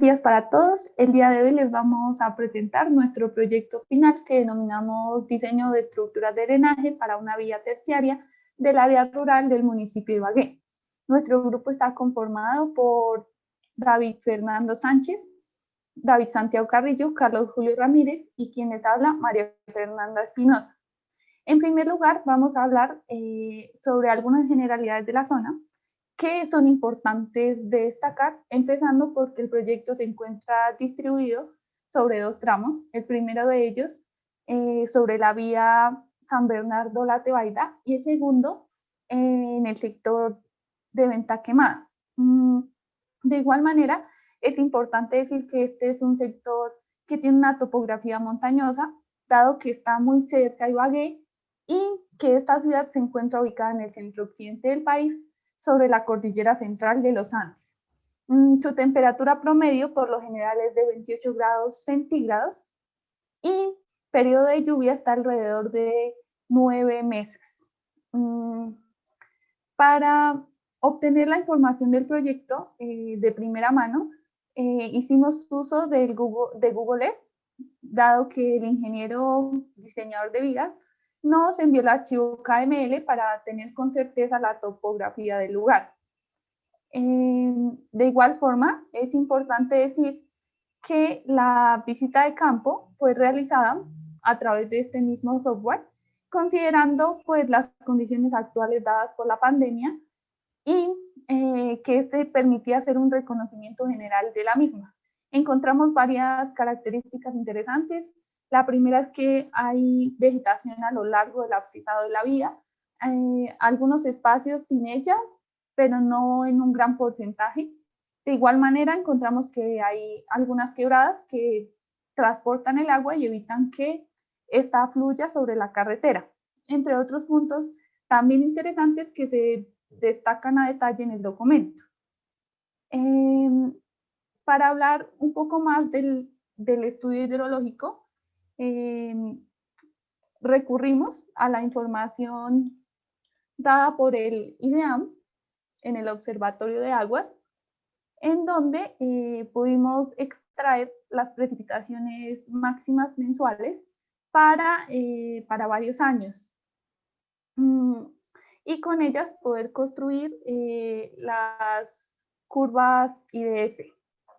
Días para todos. El día de hoy les vamos a presentar nuestro proyecto final que denominamos Diseño de Estructuras de Drenaje para una vía terciaria del área rural del municipio de Ibagué. Nuestro grupo está conformado por David Fernando Sánchez, David Santiago Carrillo, Carlos Julio Ramírez y quien les habla, María Fernanda Espinosa. En primer lugar, vamos a hablar sobre algunas generalidades de la zona que son importantes de destacar, empezando porque el proyecto se encuentra distribuido sobre dos tramos. El primero de ellos sobre la vía San Bernardo-La Tebaida y el segundo en el sector de Venta Quemada. De igual manera, es importante decir que este es un sector que tiene una topografía montañosa, dado que está muy cerca de Ibagué y que esta ciudad se encuentra ubicada en el centro occidente del país, sobre la cordillera central de los Andes. Su temperatura promedio por lo general es de 28 grados centígrados y periodo de lluvia está alrededor de 9 meses. Para obtener la información del proyecto de primera mano, hicimos uso de Google Earth, dado que el ingeniero diseñador de vigas nos envió el archivo KML para tener con certeza la topografía del lugar. De igual forma, es importante decir que la visita de campo fue realizada a través de este mismo software, considerando pues las condiciones actuales dadas por la pandemia y que este permitía hacer un reconocimiento general de la misma. Encontramos varias características interesantes. La primera es que hay vegetación a lo largo del abscisado de la vía, algunos espacios sin ella, pero no en un gran porcentaje. De igual manera, encontramos que hay algunas quebradas que transportan el agua y evitan que ésta fluya sobre la carretera. Entre otros puntos también interesantes que se destacan a detalle en el documento. Para hablar un poco más del estudio hidrológico, recurrimos a la información dada por el IDEAM en el Observatorio de Aguas, en donde pudimos extraer las precipitaciones máximas mensuales para varios años. Y con ellas poder construir las curvas IDF.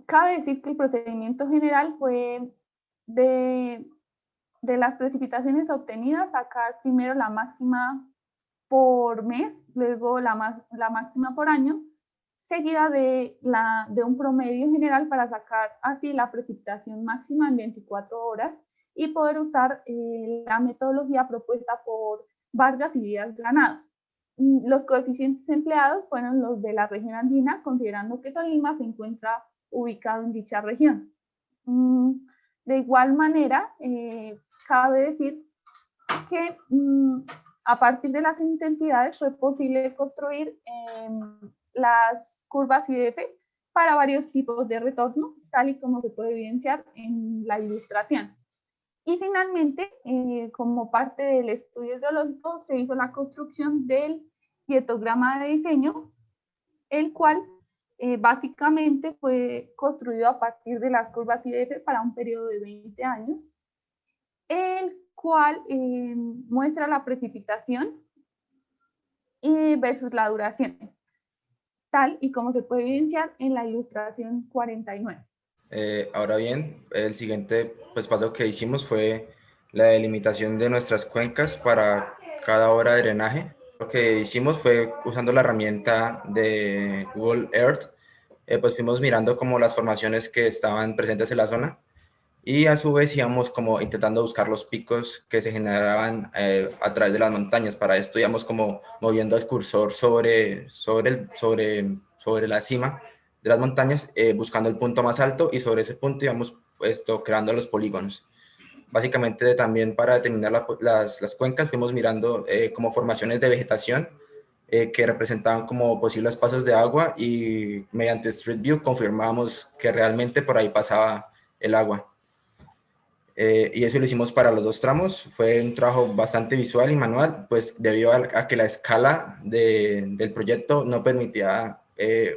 Cabe decir que el procedimiento general fue de las precipitaciones obtenidas, sacar primero la máxima por mes, luego la máxima por año, seguida de un promedio general para sacar así la precipitación máxima en 24 horas y poder usar la metodología propuesta por Vargas y Díaz Granados. Los coeficientes empleados fueron los de la región andina, considerando que Tolima se encuentra ubicado en dicha región. De igual manera, cabe decir que a partir de las intensidades fue posible construir las curvas IDF para varios tipos de retorno, tal y como se puede evidenciar en la ilustración. Y finalmente, como parte del estudio hidrológico, se hizo la construcción del dietograma de diseño, el cual básicamente fue construido a partir de las curvas IDF para un periodo de 20 años, el cual muestra la precipitación versus la duración, tal y como se puede evidenciar en la ilustración 49. Ahora bien, el siguiente paso que hicimos fue la delimitación de nuestras cuencas para cada hora de drenaje. Lo que hicimos fue usando la herramienta de Google Earth, pues fuimos mirando como las formaciones que estaban presentes en la zona y a su vez íbamos como intentando buscar los picos que se generaban a través de las montañas. Para esto íbamos como moviendo el cursor sobre la cima de las montañas, buscando el punto más alto, y sobre ese punto íbamos creando los polígonos. Básicamente también para determinar las cuencas fuimos mirando como formaciones de vegetación que representaban como posibles pasos de agua, y mediante Street View confirmamos que realmente por ahí pasaba el agua. Y eso lo hicimos para los dos tramos. Fue un trabajo bastante visual y manual, pues debido a que la escala del proyecto no permitía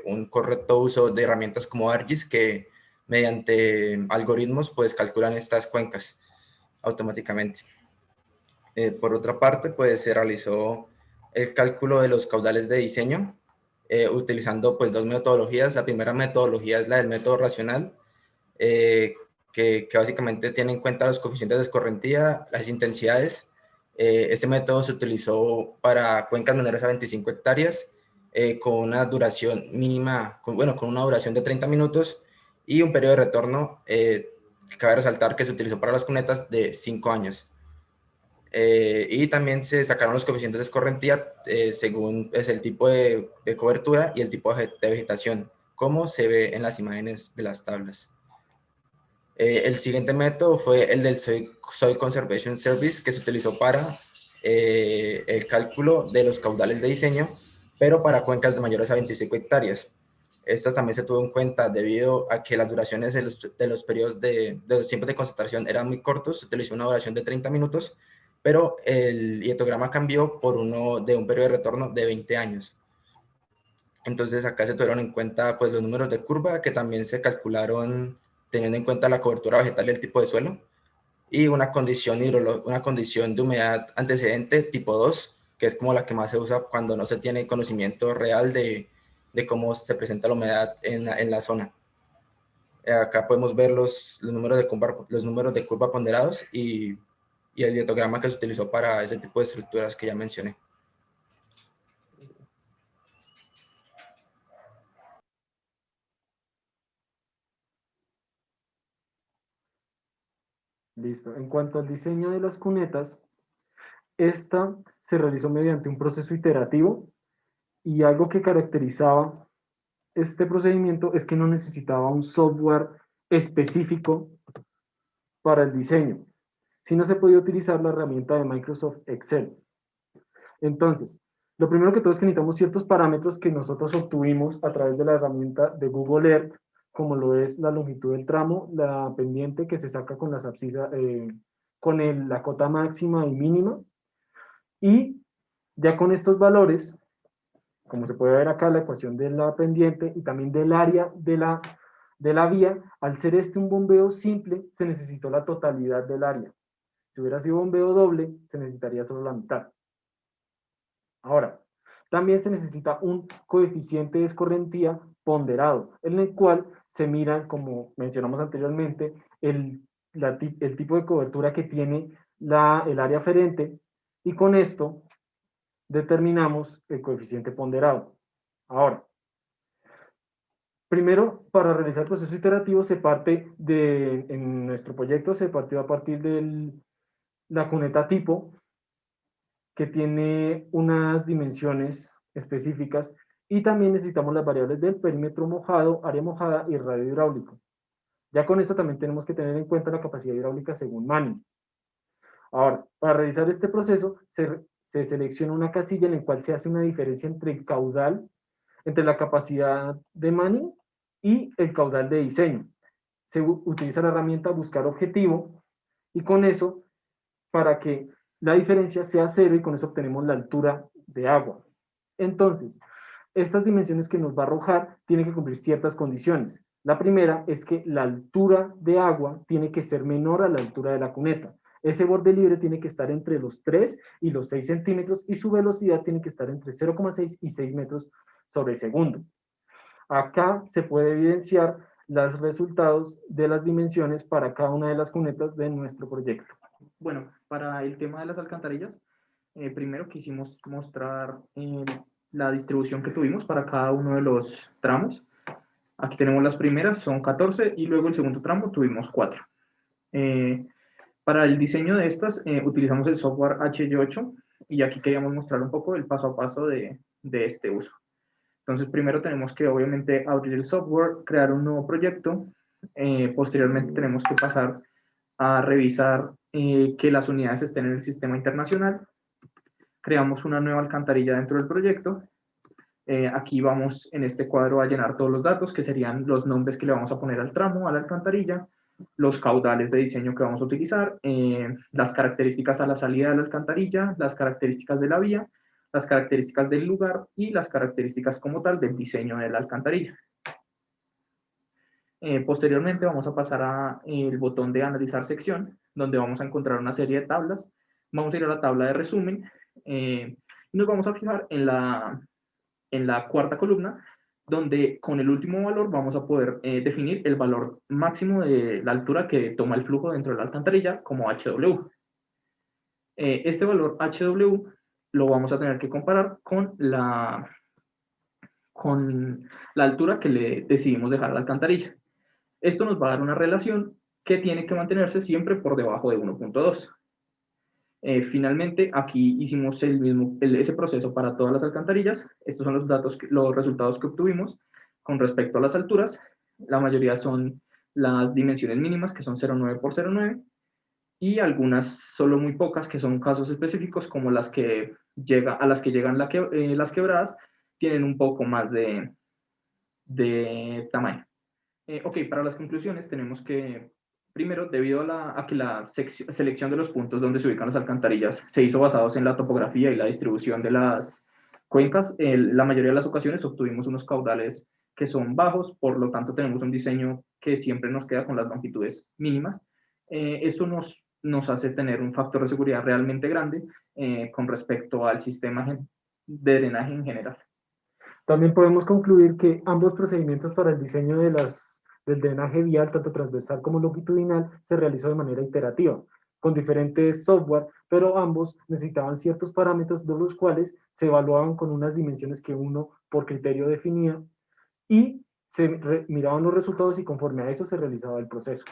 un correcto uso de herramientas como ArcGIS, que mediante algoritmos, pues calculan estas cuencas automáticamente. Por otra parte, pues se realizó el cálculo de los caudales de diseño, utilizando pues dos metodologías. La primera metodología es la del método racional, eh, que básicamente tiene en cuenta los coeficientes de escorrentía, las intensidades. Este método se utilizó para cuencas menores a 25 hectáreas, con una duración mínima, con una duración de 30 minutos y un periodo de retorno, cabe resaltar que se utilizó para las cunetas de 5 años. Y también se sacaron los coeficientes de escorrentía según es el tipo de cobertura y el tipo de vegetación, como se ve en las imágenes de las tablas. El siguiente método fue el del Soil Conservation Service, que se utilizó para el cálculo de los caudales de diseño, pero para cuencas de mayores a 25 hectáreas. Estas también se tuvo en cuenta debido a que las duraciones de los periodos de los tiempos de concentración eran muy cortos. Se utilizó una duración de 30 minutos, pero el hietograma cambió por uno de un periodo de retorno de 20 años. Entonces acá se tuvieron en cuenta pues los números de curva, que también se calcularon teniendo en cuenta la cobertura vegetal y el tipo de suelo, y una condición de humedad antecedente tipo 2, que es como la que más se usa cuando no se tiene conocimiento real de cómo se presenta la humedad en la zona. Acá podemos ver los números de curva ponderados y el diatograma que se utilizó para ese tipo de estructuras que ya mencioné. Listo. En cuanto al diseño de las cunetas, esta se realizó mediante un proceso iterativo y algo que caracterizaba este procedimiento es que no necesitaba un software específico para el diseño, sino se podía utilizar la herramienta de Microsoft Excel. Entonces, lo primero que todo es que necesitamos ciertos parámetros que nosotros obtuvimos a través de la herramienta de Google Earth, como lo es la longitud del tramo, la pendiente que se saca con las abscisas, la cota máxima y mínima, y ya con estos valores, como se puede ver acá, la ecuación de la pendiente y también del área de la vía, al ser este un bombeo simple, se necesitó la totalidad del área. Si hubiera sido bombeo doble, se necesitaría solo la mitad. Ahora, también se necesita un coeficiente de escorrentía ponderado, en el cual se mira, como mencionamos anteriormente, el tipo de cobertura que tiene el área aferente, y con esto determinamos el coeficiente ponderado. Ahora, primero, para realizar el proceso iterativo en nuestro proyecto se partió a partir de la cuneta tipo, que tiene unas dimensiones específicas, y también necesitamos las variables del perímetro mojado, área mojada y radio hidráulico. Ya con esto también tenemos que tener en cuenta la capacidad hidráulica según Manning. Ahora, para realizar este proceso, se selecciona una casilla en la cual se hace una diferencia entre el caudal, entre la capacidad de Manning y el caudal de diseño. Se utiliza la herramienta buscar objetivo, y con eso, para que la diferencia sea cero, y con eso obtenemos la altura de agua. Entonces, estas dimensiones que nos va a arrojar tienen que cumplir ciertas condiciones. La primera es que la altura de agua tiene que ser menor a la altura de la cuneta. Ese borde libre tiene que estar entre los 3 y los 6 centímetros, y su velocidad tiene que estar entre 0,6 y 6 metros sobre segundo. Acá se puede evidenciar los resultados de las dimensiones para cada una de las cunetas de nuestro proyecto. Bueno, para el tema de las alcantarillas, primero quisimos mostrar la distribución que tuvimos para cada uno de los tramos. Aquí tenemos las primeras, son 14, y luego el segundo tramo tuvimos 4. Para el diseño de estas utilizamos el software HY8, y aquí queríamos mostrar un poco el paso a paso de este uso. Entonces, primero tenemos que obviamente abrir el software, crear un nuevo proyecto. Posteriormente tenemos que pasar a revisar que las unidades estén en el sistema internacional. Creamos una nueva alcantarilla dentro del proyecto. Aquí vamos en este cuadro a llenar todos los datos, que serían los nombres que le vamos a poner al tramo, a la alcantarilla, los caudales de diseño que vamos a utilizar, las características a la salida de la alcantarilla, las características de la vía, las características del lugar y las características como tal del diseño de la alcantarilla. Posteriormente vamos a pasar al botón de analizar sección, donde vamos a encontrar una serie de tablas. Vamos a ir a la tabla de resumen y nos vamos a fijar en la cuarta columna, donde con el último valor vamos a poder definir el valor máximo de la altura que toma el flujo dentro de la alcantarilla como HW. Este valor HW lo vamos a tener que comparar con la altura que le decidimos dejar a la alcantarilla. Esto nos va a dar una relación que tiene que mantenerse siempre por debajo de 1.2. Finalmente, aquí hicimos ese proceso para todas las alcantarillas. Estos son los resultados que obtuvimos con respecto a las alturas. La mayoría son las dimensiones mínimas, que son 0,9 por 0,9, y algunas, solo muy pocas, que son casos específicos, como a las que llegan las quebradas, tienen un poco más de tamaño. Ok, para las conclusiones tenemos que, primero, debido a que la selección de los puntos donde se ubican las alcantarillas se hizo basados en la topografía y la distribución de las cuencas, la mayoría de las ocasiones obtuvimos unos caudales que son bajos, por lo tanto tenemos un diseño que siempre nos queda con las longitudes mínimas. Eso nos hace tener un factor de seguridad realmente grande con respecto al sistema de drenaje en general. También podemos concluir que ambos procedimientos para el diseño del drenaje vial, tanto transversal como longitudinal, se realizó de manera iterativa, con diferentes software, pero ambos necesitaban ciertos parámetros de los cuales se evaluaban con unas dimensiones que uno por criterio definía y se miraban los resultados y conforme a eso se realizaba el proceso.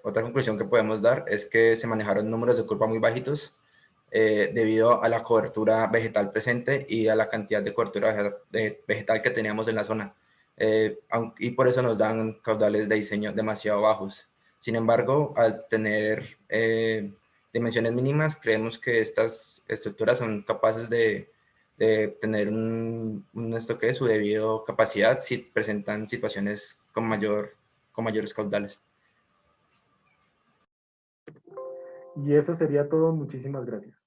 Otra conclusión que podemos dar es que se manejaron números de curva muy bajitos debido a la cobertura vegetal presente y a la cantidad de cobertura vegetal que teníamos en la zona. Y por eso nos dan caudales de diseño demasiado bajos. Sin embargo, al tener dimensiones mínimas, creemos que estas estructuras son capaces de tener esto que es su debido capacidad si presentan situaciones con mayores caudales. Y eso sería todo. Muchísimas gracias.